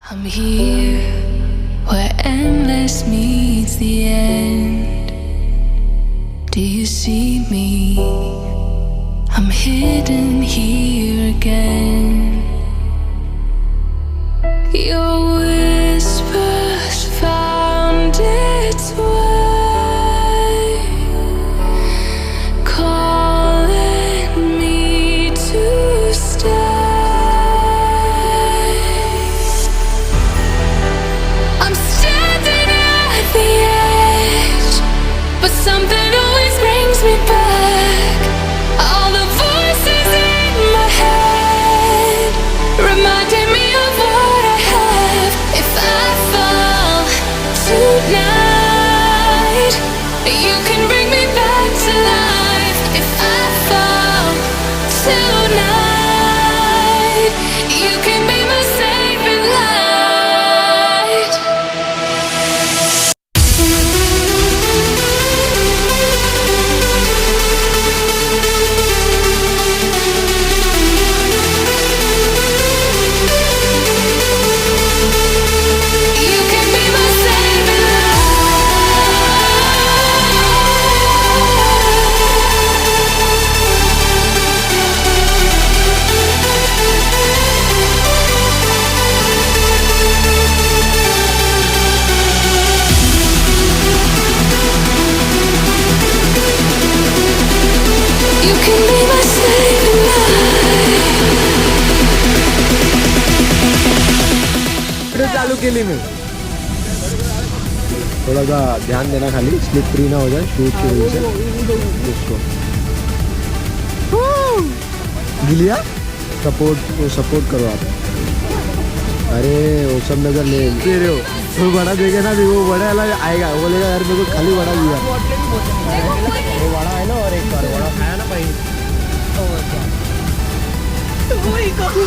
I'm here where endless meets the end. Do you see me? I'm hidden here again. Your whispers found its way, calling me to stay. I'm standing at the edge, but something always brings me back. All the voices in my head reminding me of what I have. If I fall tonight, you can bring me back to life. If I fall tonight, you can be my saving light. You can be my saving You can be my saving light. Video चालू केली मी. थोड़ा सा ध्यान देना, खाली slip free ना हो जाए शूट की वजह से. उसको गिलिया सपोर्ट करो आप. अरे वो सब नजर ले रहे हो. वो बड़ा देखे ना भी, वो बड़ा वाला आएगा, वो बोलेगा यार मेरे को खाली बड़ा दिया. वो बड़ा है ना, और एक बार बड़ा खाया ना भाई. Oh my god.